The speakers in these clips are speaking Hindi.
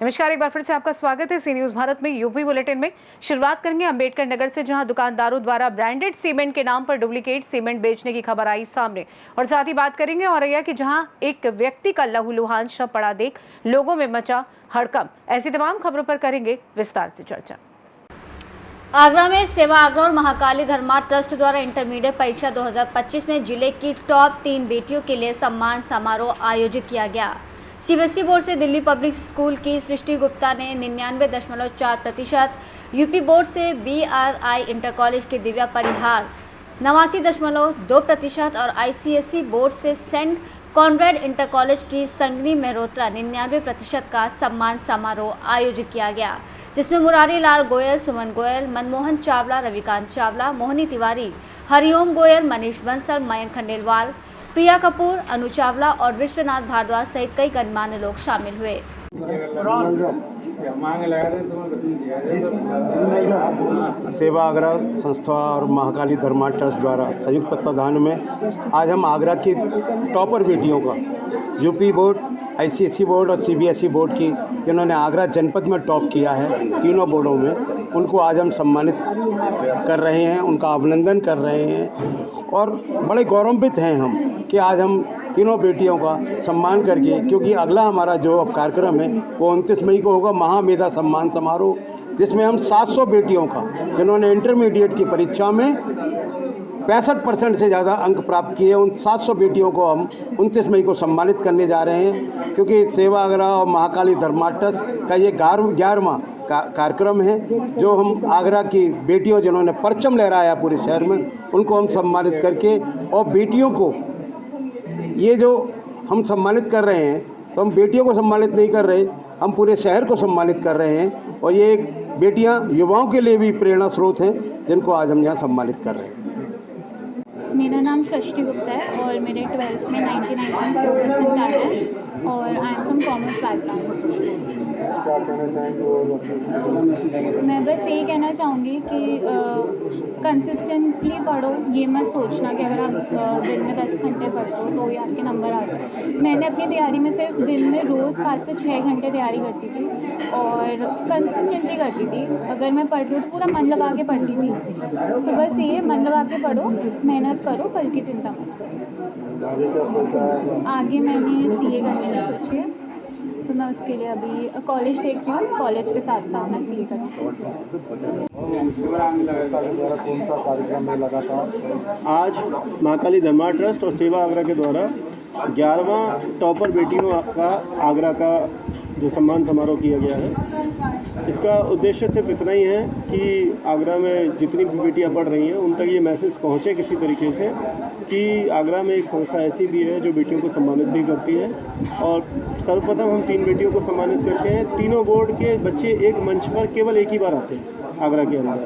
नमस्कार, एक बार फिर से आपका स्वागत है सी न्यूज भारत में यूपी बुलेटिन में। शुरुआत करेंगे अंबेडकर नगर से, जहां दुकानदारों द्वारा ब्रांडेड सीमेंट के नाम पर डुप्लीकेट सीमेंट बेचने की खबर आई सामने। और साथ ही बात करेंगे औरैया की, जहां एक व्यक्ति का लहूलुहान शव पड़ा देख लोगों में मचा हड़कंप। ऐसी तमाम खबरों पर करेंगे विस्तार से चर्चा। आगरा में सेवा आगरा और महाकाली धर्मार्थ ट्रस्ट द्वारा इंटरमीडिएट परीक्षा 2025 में जिले की टॉप 3 बेटियों के लिए सम्मान समारोह आयोजित किया गया। सीबीएसई बोर्ड से दिल्ली पब्लिक स्कूल की सृष्टि गुप्ता ने 99.4%, यूपी बोर्ड से BRI इंटर कॉलेज की दिव्या परिहार 89.2% और ICSE बोर्ड से सेंट कॉनरेड इंटर कॉलेज की संगनी मेहरोत्रा 99% का सम्मान समारोह आयोजित किया गया, जिसमें मुरारी लाल गोयल, सुमन गोयल, मनमोहन चावला, रविकांत चावला, मोहिनी तिवारी, हरिओम गोयल, मनीष बंसल, मयंक खंडेलवाल, प्रिया कपूर, अनु चावला और विश्वनाथ भारद्वाज सहित कई गणमान्य लोग शामिल हुए। सेवा आगरा संस्था और महाकाली धर्मार्थ ट्रस्ट द्वारा संयुक्त तत्वाधान में आज हम आगरा की टॉपर बेटियों का यूपी बोर्ड, ICSE बोर्ड और CBSE बोर्ड की, जिन्होंने आगरा जनपद में टॉप किया है तीनों बोर्डों में, उनको आज हम सम्मानित कर रहे हैं, उनका अभिनंदन कर रहे हैं। और बड़े गौरवान्वित हैं हम कि आज हम तीनों बेटियों का सम्मान करके, क्योंकि अगला हमारा जो अब कार्यक्रम है वो 29 मई को होगा, महामेधा सम्मान समारोह, जिसमें हम 700 बेटियों का, जिन्होंने इंटरमीडिएट की परीक्षा में 65% से ज़्यादा अंक प्राप्त किए, उन 700 बेटियों को हम 29 मई को सम्मानित करने जा रहे हैं। क्योंकि सेवा आगरा और महाकाली धर्मार्थ ट्रस्ट का ये 11वां कार्यक्रम है, जो हम आगरा की बेटियों जिन्होंने परचम लहराया पूरे शहर में, उनको हम सम्मानित करके, और बेटियों को ये जो हम सम्मानित कर रहे हैं, तो हम बेटियों को सम्मानित नहीं कर रहे, हम पूरे शहर को सम्मानित कर रहे हैं। और ये बेटियां युवाओं के लिए भी प्रेरणा स्रोत हैं, जिनको आज हम यहाँ सम्मानित कर रहे हैं। मेरा नाम सृष्टि गुप्ता है और मेरे 12th में 99.4% आया है और I am from commerce background. मैं बस यही कहना चाहूँगी कि कंसिस्टेंटली पढ़ो, ये मत सोचना कि अगर आप दिन में 10 घंटे पढ़ते हो तो ये आपके नंबर आते हैं। मैंने अपनी तैयारी में सिर्फ दिन में रोज़ 5 से 6 घंटे तैयारी करती थी और कंसिस्टेंटली करती थी। अगर मैं पढ़ रही हूँ तो पूरा मन लगा के पढ़ती थी। तो बस ये मन लगा के पढ़ो, मेहनत करो, फल की चिंता मत करो। आगे मैंने CA करने की सोची है, तो मैं उसके लिए अभी कॉलेज देख रही हूँ, कॉलेज के साथ साथ मैं CA करूँगी। आज महाकाली धर्मार्थ ट्रस्ट और सेवा आगरा के द्वारा 11वां टॉपर बेटियों का आगरा का जो सम्मान समारोह किया गया है, इसका उद्देश्य सिर्फ इतना ही है कि आगरा में जितनी भी बेटियां पढ़ रही हैं उन तक ये मैसेज पहुंचे किसी तरीके से कि आगरा में एक संस्था ऐसी भी है जो बेटियों को सम्मानित भी करती है। और सर्वप्रथम हम 3 बेटियों को सम्मानित करते हैं। तीनों बोर्ड के बच्चे एक मंच पर केवल एक ही बार आते हैं आगरा के अंदर।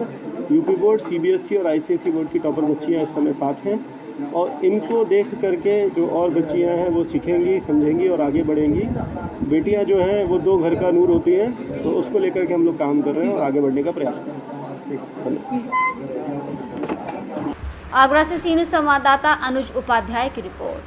यूपी बोर्ड, CBSE और ICSE बोर्ड की टॉपर बच्चियाँ इस समय साथ हैं, और इनको देख करके जो और बच्चियां हैं वो सीखेंगी, समझेंगी और आगे बढ़ेंगी। बेटियां जो हैं वो 2 घर का नूर होती हैं, तो उसको लेकर के हम लोग काम कर रहे हैं और आगे बढ़ने का प्रयास कर रहे हैं। आगरा से सी न्यूज संवाददाता अनुज उपाध्याय की रिपोर्ट।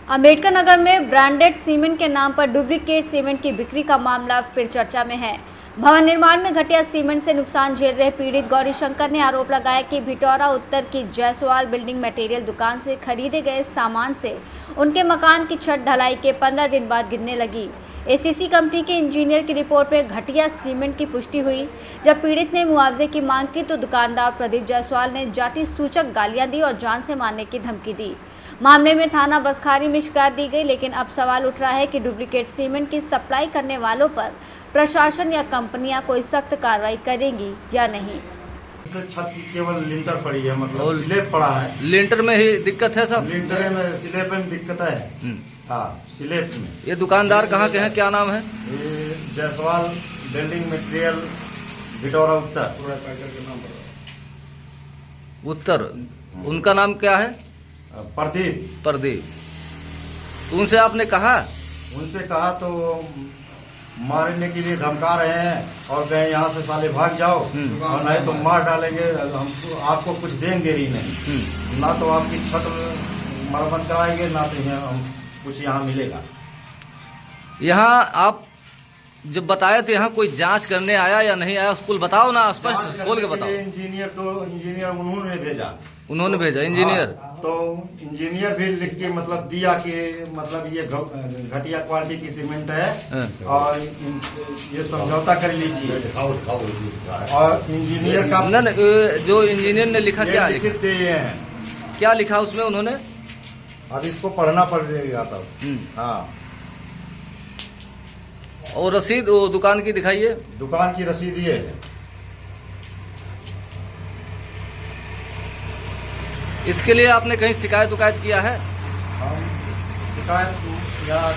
अंबेडकर नगर में ब्रांडेड सीमेंट के नाम पर डुप्लीकेट सीमेंट की बिक्री का मामला फिर चर्चा में है। भवन निर्माण में घटिया सीमेंट से नुकसान झेल रहे पीड़ित गौरी शंकर ने आरोप लगाया कि भिटौरा उत्तर की जायसवाल बिल्डिंग मटेरियल दुकान से खरीदे गए सामान से उनके मकान की छत ढलाई के 15 दिन बाद गिरने लगी। ACC कंपनी के इंजीनियर की रिपोर्ट में घटिया सीमेंट की पुष्टि हुई। जब पीड़ित ने मुआवजे की मांग की तो दुकानदार प्रदीप जायसवाल ने जाति सूचक गालियां दी और जान से मारने की धमकी दी। मामले में थाना बसखारी में शिकायत दी गई, लेकिन अब सवाल उठ रहा है कि डुप्लीकेट सीमेंट की सप्लाई करने वालों पर प्रशासन या कंपनियां कोई सख्त कार्रवाई करेंगी या नहीं। छत की केवल लिंटर पड़ी है, मतलब स्लेब पड़ा है। लिंटर में ही दिक्कत है सब? लिंटर में, स्लेब में दिक्कत है। हाँ, स्लेब में। ये दुकानदार कहाँ के हैं, क्या नाम है? ये जायसवाल बिल्डिंग मटेरियल, भिटौरा उत्तर। उनका नाम क्या है? प्रदीप। उनसे आपने कहा? उनसे कहा तो मारने के लिए धमका रहे हैं और कहे यहाँ से साले भाग जाओ और नहीं तो मार डालेंगे, हम आपको कुछ देंगे ही नहीं, ना तो आपकी छत मरम्मत कराएंगे ना तो हम कुछ यहाँ मिलेगा। यहाँ आप जब बताए थे यहाँ कोई जांच करने आया या नहीं आया, उसको बताओ ना, स्पष्ट खोल के बताओ। इंजीनियर उन्होंने भेजा। उन्होंने भेजा इंजीनियर? हाँ, तो इंजीनियर भी लिख के मतलब दिया कि मतलब ये घटिया क्वालिटी की सीमेंट है और ये समझौता कर लीजिए। और इंजीनियर का जो इंजीनियर ने लिखा क्या लिखा? क्या लिखा उसमें उन्होंने? अब इसको पढ़ना पड़ेगा तब। हाँ, और रसीद वो दुकान की दिखाइए। दुकान की रसीद ये है। इसके लिए आपने कहीं शिकायत उकायत किया है? हम शिकायत यहाँ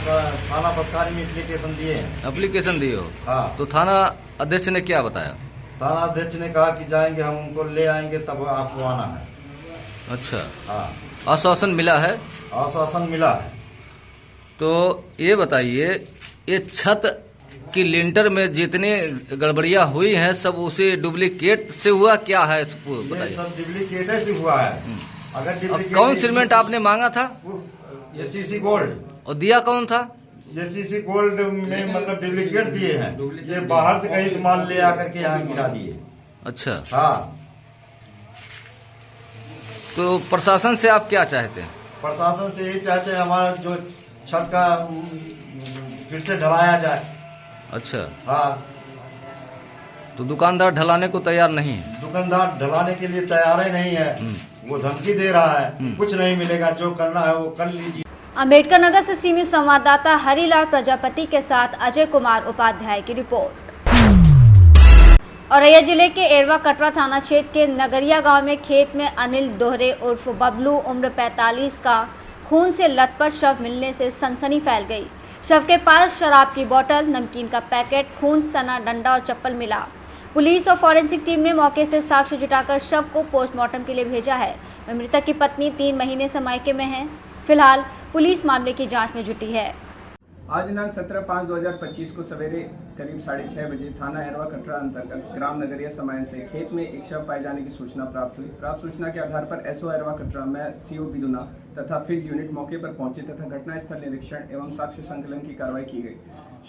थाना बसकारी में एप्लीकेशन दिए हैं। एप्लीकेशन दिए हो? हाँ। तो थाना अध्यक्ष ने क्या बताया? थाना अध्यक्ष ने कहा कि जाएंगे, हम उनको ले आएंगे तब आपको आना है। अच्छा। हाँ, आश्वासन मिला है? आश्वासन मिला है। तो ये बताइए, ये छत की लिंटर में जितनी गड़बड़ियां हुई हैं सब उसी डुप्लीकेट से हुआ, क्या है इसको बताइए। सब डुप्लीकेट से हुआ है। अगर अब डुप्लीकेट कौन सीमेंट आपने मांगा था? ACC gold. और दिया कौन था? एसीसी गोल्ड में मतलब डुप्लीकेट दिए हैं। ये बाहर से कहीं से माल ले आकर के यहाँ गिरा दिए। अच्छा। हाँ, तो प्रशासन से आप क्या चाहते हैं? प्रशासन से यही चाहते हैं हमारा जो छत का फिर से ढलाया जाए। अच्छा। हाँ, तो दुकानदार ढलाने को तैयार नहीं है? दुकानदार ढलाने के लिए तैयार ही नहीं है। वो धमकी दे रहा है कुछ नहीं मिलेगा, जो करना है वो कर लीजिए। अम्बेडकर नगर से सी न्यूज संवाददाता हरिलाल प्रजापति के साथ अजय कुमार उपाध्याय की रिपोर्ट। औरैया जिले के एरवा कटरा थाना क्षेत्र के नगरिया गांव में खेत में अनिल दोहरे उर्फ बबलू उम्र 45 का खून से लथपथ शव मिलने से सनसनी फैल गई। शव के पास शराब की बोतल, नमकीन का पैकेट, खून सना डंडा और चप्पल मिला। पुलिस और फॉरेंसिक टीम ने मौके से साक्ष्य जुटाकर शव को पोस्टमार्टम के लिए भेजा है। मृतक की पत्नी 3 महीने से मायके में है। फिलहाल पुलिस मामले की जांच में जुटी है। आज दिनांक 17/5/2025 को सवेरे करीब 6:30 बजे थाना एरवा कटरा अंतर्गत ग्राम नगरिया समायन से खेत में एक शव पाए जाने की सूचना प्राप्त हुई। प्राप्त सूचना के आधार पर एसओ एरवा कटरा में सीओ बिदुना तथा फील्ड यूनिट मौके पर पहुंचे तथा घटनास्थल निरीक्षण एवं साक्ष्य संकलन की कार्रवाई की गई।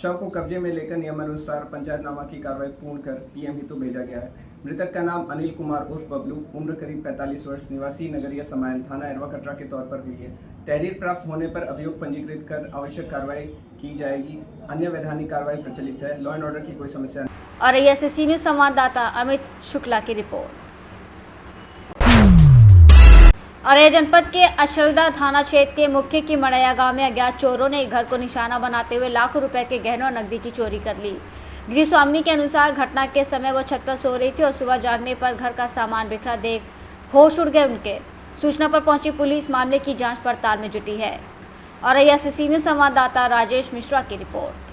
शव को कब्जे में लेकर नियमानुसार पंचायतनामा की कार्रवाई पूर्ण कर पीएम हेतु भेजा गया है। मृतक का नाम अनिल कुमार उर्फ बबलू उम्र करीब 45 वर्ष निवासी नगरिया समायन थाना एरवा कटरा के तौर पर हुई है। तहरीर प्राप्त होने पर अभियोग पंजीकृत कर आवश्यक कार्रवाई की जाएगी। अन्य वैधानिक कार्रवाई प्रचलित है। लॉ एंड ऑर्डर की कोई समस्या नहीं। औरैया से सी न्यूज संवाददाता अमित शुक्ला की रिपोर्ट। औरैया जनपद के अशलदा थाना क्षेत्र के मुख्य की मड़ैया गांव में अज्ञात चोरों ने एक घर को निशाना बनाते हुए लाखों रुपए के गहनों और नकदी की चोरी कर ली। गृह स्वामी के अनुसार घटना के समय वो छत पर सो रही थी और सुबह जागने पर घर का सामान बिखरा देख होश उड़ गए उनके। सूचना पर पहुंची पुलिस मामले की जांच पड़ताल में जुटी है। औरैया से सी न्यूज संवाददाता राजेश मिश्रा की रिपोर्ट।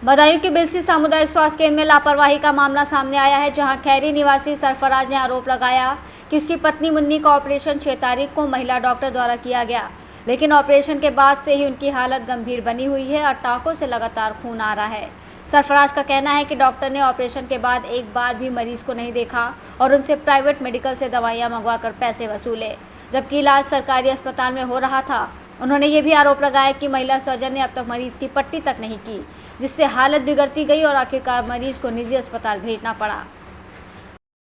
बदायूं के बिलसी सामुदायिक स्वास्थ्य केंद्र में लापरवाही का मामला सामने आया है, जहां खैरी निवासी सरफराज ने आरोप लगाया कि उसकी पत्नी मुन्नी का ऑपरेशन 6 तारीख को महिला डॉक्टर द्वारा किया गया, लेकिन ऑपरेशन के बाद से ही उनकी हालत गंभीर बनी हुई है और टाँकों से लगातार खून आ रहा है। सरफराज का कहना है कि डॉक्टर ने ऑपरेशन के बाद एक बार भी मरीज को नहीं देखा और उनसे प्राइवेट मेडिकल से दवाइयां मंगवाकर पैसे वसूले, जबकि इलाज सरकारी अस्पताल में हो रहा था। उन्होंने ये भी आरोप लगाया कि महिला सर्जन ने अब तक मरीज की पट्टी तक नहीं की, जिससे हालत बिगड़ती गई और आखिरकार मरीज को निजी अस्पताल भेजना पड़ा।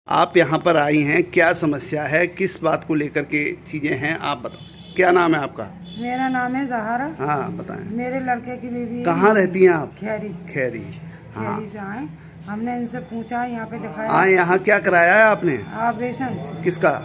आप यहाँ पर आई हैं, क्या समस्या है, किस बात को लेकर के चीजें हैं, आप बताओ। क्या नाम है आपका? मेरा नाम है जहारा। हाँ बताएं। मेरे लड़के की बीवी। कहाँ रहती हैं आप? खैरी। खैरी। हाँ। खैरी से आए, हमने इनसे पूछा, यहाँ पे दिखाया। हाँ, यहाँ क्या कराया है आपने? ऑपरेशन। किसका?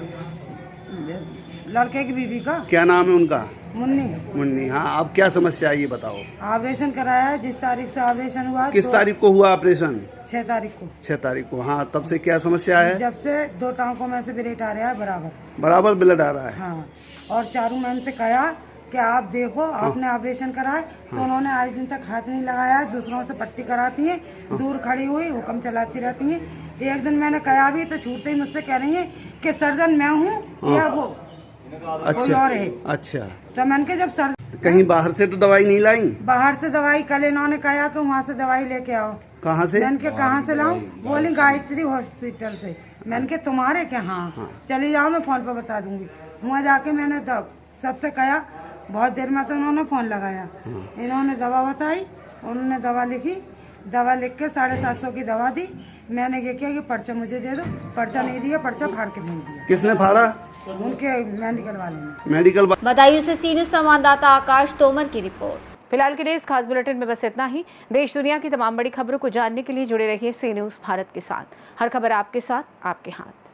लड़के की बीवी का। क्या नाम है उनका? मुन्नी। मुन्नी। हाँ, अब क्या समस्या है ये बताओ। ऑपरेशन कराया है, जिस तारीख से ऑपरेशन हुआ। किस तारीख को हुआ ऑपरेशन? 6 तारीख को। 6 तारीख को। हाँ, तब से क्या समस्या है? जब से 2 टांकों में से ब्लड आ रहा है बराबर ब्लड आ रहा है। हाँ, और चारू मैम से कहा कि आप देखो, आपने ऑपरेशन कराया, तो उन्होंने आज दिन तक हाथ नहीं लगाया। दूसरों से पट्टी कराती है, दूर खड़ी हुई हुक्म चलाती रहती है। एक दिन मैंने कहा भी तो छूटते ही मुझसे कह रही है कि सर्जन मैं हूँ या वो कोई और है। अच्छा। तो मैंने कहा जब सर्जन। कहीं बाहर से तो दवाई नहीं लाई? बाहर से दवाई कल इन्होंने कहा कि वहाँ से दवाई लेके आओ। कहाँ से? मैंने के कहाँ से लाऊं? बोली गायत्री हॉस्पिटल से। मैंने के तुम्हारे क्या? हाँ, चली जाओ, मैं फोन पर बता दूंगी। वहाँ जाके मैंने सबसे कहा बहुत देर में तो उन्होंने फ़ोन लगाया, इन्होंने दवा बताई, उन्होंने दवा लिखी, दवा लिख के 750 की दवा दी। मैंने ये किया कि पर्चा मुझे दे दो, पर्चा नहीं दिया, पर्चा फाड़ के भेज दिया। किसने फाड़ा? उनके मेडिकल वाले ने। मेडिकल बदायूं से सी न्यूज़ संवाददाता आकाश तोमर की रिपोर्ट। फिलहाल के लिए इस खास बुलेटिन में बस इतना ही। देश दुनिया की तमाम बड़ी खबरों को जानने के लिए जुड़े रहिए सी न्यूज़ भारत के साथ। हर खबर आपके साथ, आपके हाथ।